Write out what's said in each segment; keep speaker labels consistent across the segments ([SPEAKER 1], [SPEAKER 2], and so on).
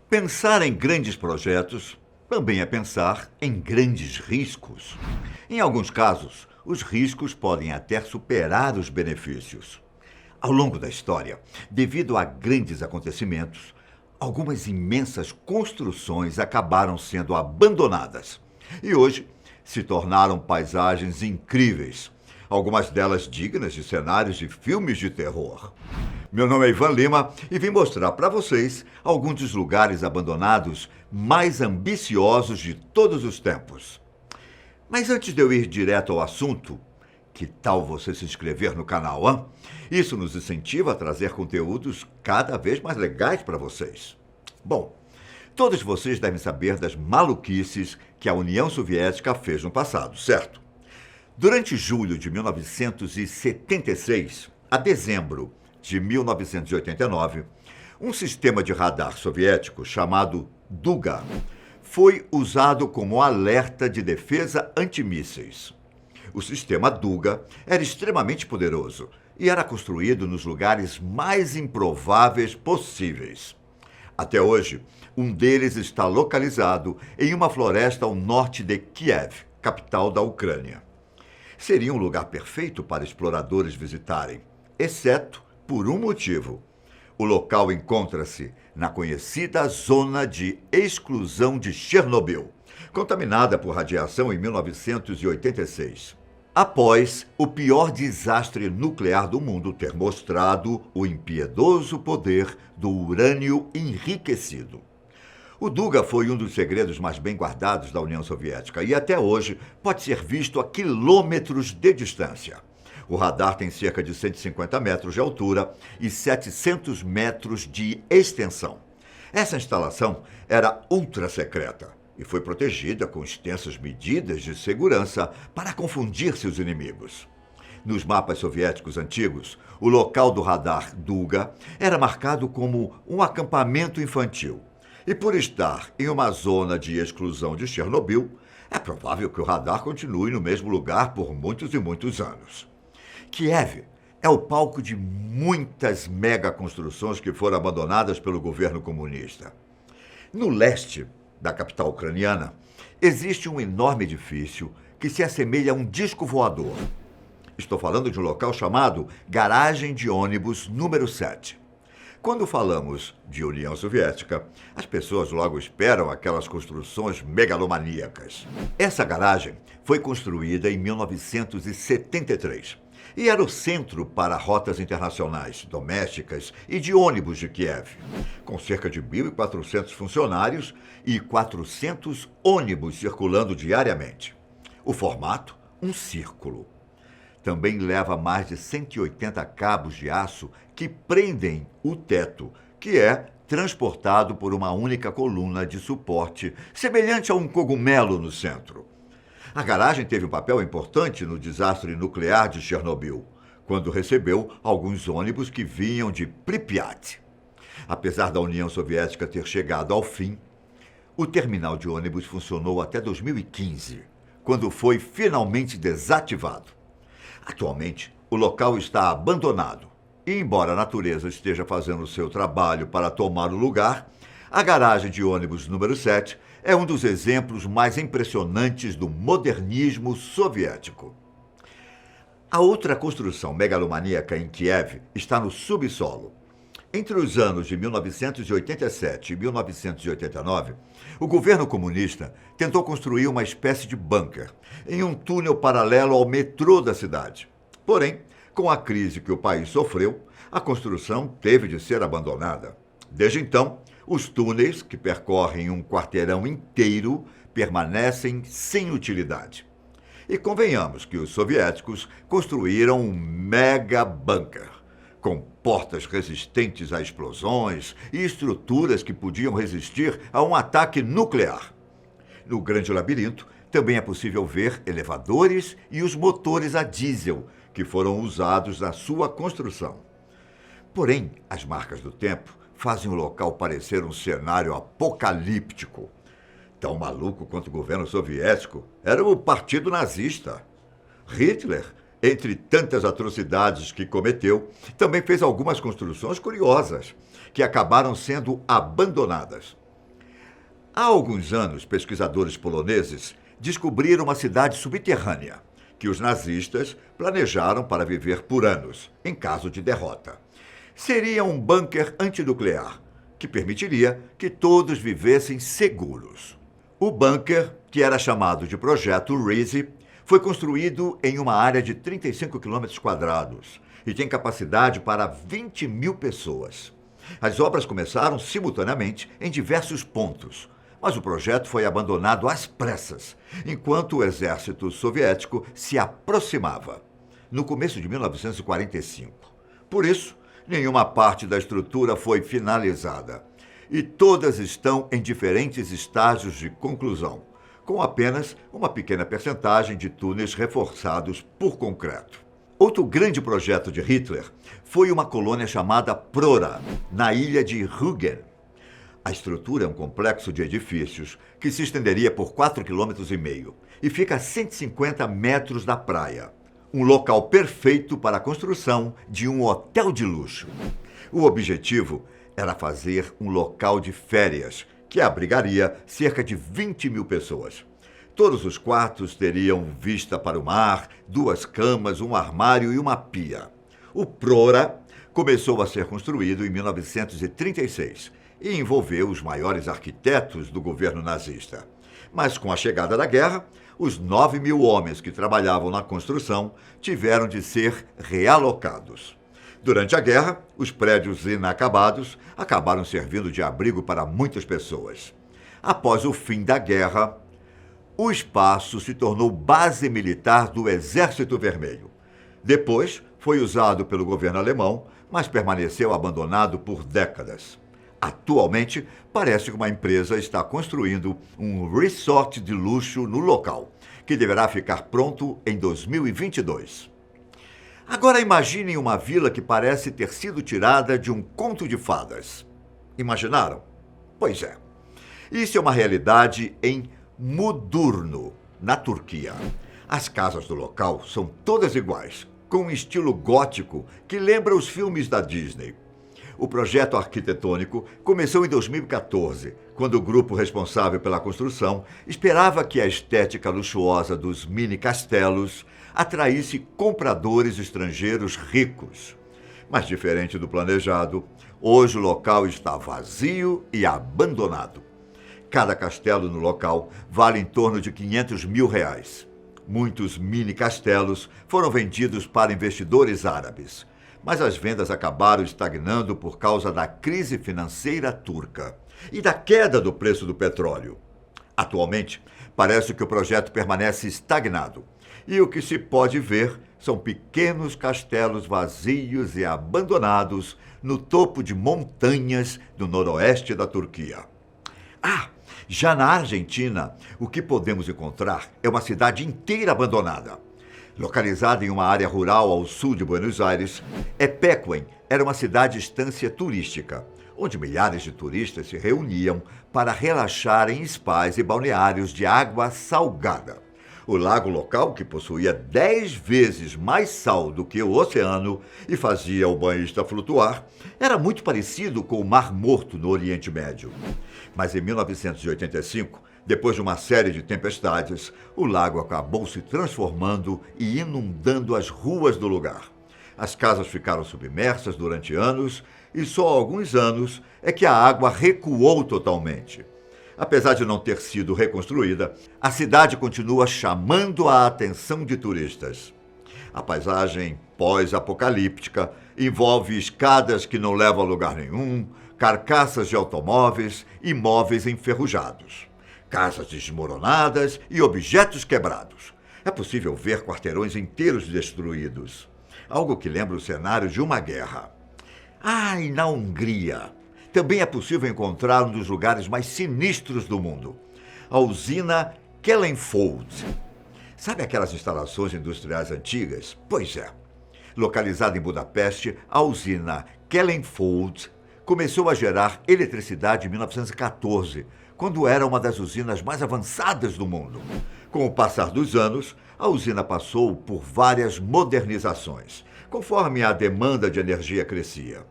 [SPEAKER 1] Pensar em grandes projetos também é pensar em grandes riscos. Em alguns casos, os riscos podem até superar os benefícios. Ao longo da história, devido a grandes acontecimentos, algumas imensas construções acabaram sendo abandonadas e hoje se tornaram paisagens incríveis, algumas delas dignas de cenários de filmes de terror. Meu nome é Ivan Lima e vim mostrar para vocês alguns dos lugares abandonados mais ambiciosos de todos os tempos. Mas antes de eu ir direto ao assunto, que tal você se inscrever no canal, hein? Isso nos incentiva a trazer conteúdos cada vez mais legais para vocês. Bom, todos vocês devem saber das maluquices que a União Soviética fez no passado, certo? Durante julho de 1976 a dezembro de 1989, um sistema de radar soviético chamado Duga foi usado como alerta de defesa antimísseis. O sistema Duga era extremamente poderoso e era construído nos lugares mais improváveis possíveis. Até hoje, um deles está localizado em uma floresta ao norte de Kiev, capital da Ucrânia. Seria um lugar perfeito para exploradores visitarem, exceto por um motivo. O local encontra-se na conhecida zona de exclusão de Chernobyl, contaminada por radiação em 1986. Após o pior desastre nuclear do mundo ter mostrado o impiedoso poder do urânio enriquecido. O Duga foi um dos segredos mais bem guardados da União Soviética e até hoje pode ser visto a quilômetros de distância. O radar tem cerca de 150 metros de altura e 700 metros de extensão. Essa instalação era ultra secreta e foi protegida com extensas medidas de segurança para confundir seus inimigos. Nos mapas soviéticos antigos, o local do radar Duga era marcado como um acampamento infantil. E por estar em uma zona de exclusão de Chernobyl, é provável que o radar continue no mesmo lugar por muitos e muitos anos. Kiev é o palco de muitas megaconstruções que foram abandonadas pelo governo comunista. No leste da capital ucraniana, existe um enorme edifício que se assemelha a um disco voador. Estou falando de um local chamado Garagem de Ônibus número 7. Quando falamos de União Soviética, as pessoas logo esperam aquelas construções megalomaníacas. Essa garagem foi construída em 1973 e era o centro para rotas internacionais, domésticas e de ônibus de Kiev, com cerca de 1.400 funcionários e 400 ônibus circulando diariamente. O formato, um círculo. Também leva mais de 180 cabos de aço que prendem o teto, que é transportado por uma única coluna de suporte, semelhante a um cogumelo no centro. A garagem teve um papel importante no desastre nuclear de Chernobyl, quando recebeu alguns ônibus que vinham de Pripyat. Apesar da União Soviética ter chegado ao fim, o terminal de ônibus funcionou até 2015, quando foi finalmente desativado. Atualmente, o local está abandonado e, embora a natureza esteja fazendo o seu trabalho para tomar o lugar, a garagem de ônibus número 7 é um dos exemplos mais impressionantes do modernismo soviético. A outra construção megalomaníaca em Kiev está no subsolo. Entre os anos de 1987 e 1989, o governo comunista tentou construir uma espécie de bunker em um túnel paralelo ao metrô da cidade. Porém, com a crise que o país sofreu, a construção teve de ser abandonada. Desde então, os túneis, que percorrem um quarteirão inteiro, permanecem sem utilidade. E convenhamos que os soviéticos construíram um mega bunker, com portas resistentes a explosões e estruturas que podiam resistir a um ataque nuclear. No Grande Labirinto, também é possível ver elevadores e os motores a diesel que foram usados na sua construção. Porém, as marcas do tempo fazem o local parecer um cenário apocalíptico. Tão maluco quanto o governo soviético era o Partido Nazista. Hitler, entre tantas atrocidades que cometeu, também fez algumas construções curiosas, que acabaram sendo abandonadas. Há alguns anos, pesquisadores poloneses descobriram uma cidade subterrânea que os nazistas planejaram para viver por anos, em caso de derrota. Seria um bunker antinuclear, que permitiria que todos vivessem seguros. O bunker, que era chamado de Projeto Reese, foi construído em uma área de 35 quilômetros quadrados e tem capacidade para 20 mil pessoas. As obras começaram simultaneamente em diversos pontos, mas o projeto foi abandonado às pressas, enquanto o exército soviético se aproximava, no começo de 1945. Por isso, nenhuma parte da estrutura foi finalizada, e todas estão em diferentes estágios de conclusão, com apenas uma pequena percentagem de túneis reforçados por concreto. Outro grande projeto de Hitler foi uma colônia chamada Prora, na ilha de Rügen. A estrutura é um complexo de edifícios que se estenderia por 4,5 km e fica a 150 metros da praia. Um local perfeito para a construção de um hotel de luxo. O objetivo era fazer um local de férias que abrigaria cerca de 20 mil pessoas. Todos os quartos teriam vista para o mar, 2 camas, um armário e uma pia. O Prora começou a ser construído em 1936 e envolveu os maiores arquitetos do governo nazista. Mas com a chegada da guerra, os 9 mil homens que trabalhavam na construção tiveram de ser realocados. Durante a guerra, os prédios inacabados acabaram servindo de abrigo para muitas pessoas. Após o fim da guerra, o espaço se tornou base militar do Exército Vermelho. Depois, foi usado pelo governo alemão, mas permaneceu abandonado por décadas. Atualmente, parece que uma empresa está construindo um resort de luxo no local, que deverá ficar pronto em 2022. Agora imaginem uma vila que parece ter sido tirada de um conto de fadas. Imaginaram? Pois é. Isso é uma realidade em Mudurnu, na Turquia. As casas do local são todas iguais, com um estilo gótico que lembra os filmes da Disney. O projeto arquitetônico começou em 2014, quando o grupo responsável pela construção esperava que a estética luxuosa dos mini-castelos atraísse compradores estrangeiros ricos. Mas, diferente do planejado, hoje o local está vazio e abandonado. Cada castelo no local vale em torno de R$500 mil. Muitos mini-castelos foram vendidos para investidores árabes, mas as vendas acabaram estagnando por causa da crise financeira turca e da queda do preço do petróleo. Atualmente, parece que o projeto permanece estagnado e o que se pode ver são pequenos castelos vazios e abandonados no topo de montanhas do noroeste da Turquia. Já na Argentina, o que podemos encontrar é uma cidade inteira abandonada. Localizada em uma área rural ao sul de Buenos Aires, Epecuén era uma cidade-estância turística, onde milhares de turistas se reuniam para relaxar em spas e balneários de água salgada. O lago local, que possuía 10 vezes mais sal do que o oceano e fazia o banhista flutuar, era muito parecido com o Mar Morto no Oriente Médio. Mas em 1985, depois de uma série de tempestades, o lago acabou se transformando e inundando as ruas do lugar. As casas ficaram submersas durante anos e só há alguns anos é que a água recuou totalmente. Apesar de não ter sido reconstruída, a cidade continua chamando a atenção de turistas. A paisagem pós-apocalíptica envolve escadas que não levam a lugar nenhum, carcaças de automóveis e móveis enferrujados, casas desmoronadas e objetos quebrados. É possível ver quarteirões inteiros destruídos, algo que lembra o cenário de uma guerra. E na Hungria também é possível encontrar um dos lugares mais sinistros do mundo, a usina Kelenföld. Sabe aquelas instalações industriais antigas? Pois é. Localizada em Budapeste, a usina Kelenföld começou a gerar eletricidade em 1914, quando era uma das usinas mais avançadas do mundo. Com o passar dos anos, a usina passou por várias modernizações, conforme a demanda de energia crescia.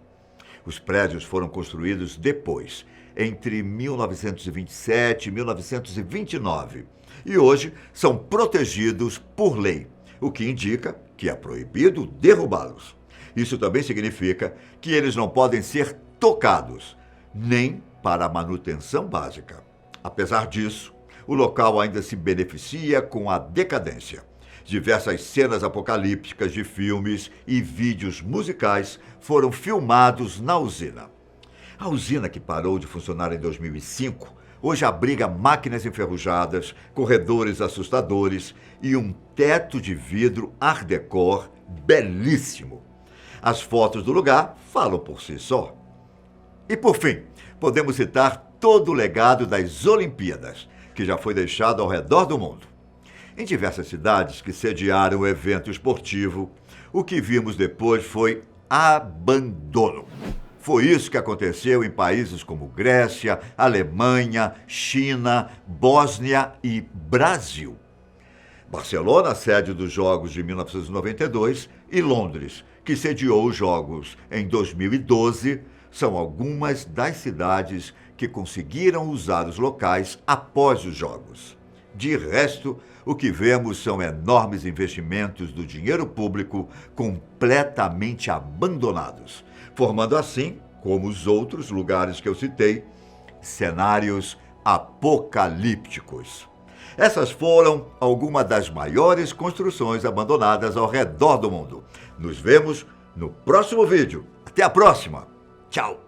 [SPEAKER 1] Os prédios foram construídos depois, entre 1927 e 1929 e hoje são protegidos por lei, o que indica que é proibido derrubá-los. Isso também significa que eles não podem ser tocados, nem para a manutenção básica. Apesar disso, o local ainda se beneficia com a decadência. Diversas cenas apocalípticas de filmes e vídeos musicais foram filmados na usina. A usina, que parou de funcionar em 2005, hoje abriga máquinas enferrujadas, corredores assustadores e um teto de vidro art déco belíssimo. As fotos do lugar falam por si só. E por fim, podemos citar todo o legado das Olimpíadas, que já foi deixado ao redor do mundo. Em diversas cidades que sediaram o evento esportivo, o que vimos depois foi abandono. Foi isso que aconteceu em países como Grécia, Alemanha, China, Bósnia e Brasil. Barcelona, sede dos Jogos de 1992, e Londres, que sediou os Jogos em 2012, são algumas das cidades que conseguiram usar os locais após os Jogos. De resto, o que vemos são enormes investimentos do dinheiro público completamente abandonados, formando assim, como os outros lugares que eu citei, cenários apocalípticos. Essas foram algumas das maiores construções abandonadas ao redor do mundo. Nos vemos no próximo vídeo. Até a próxima. Tchau.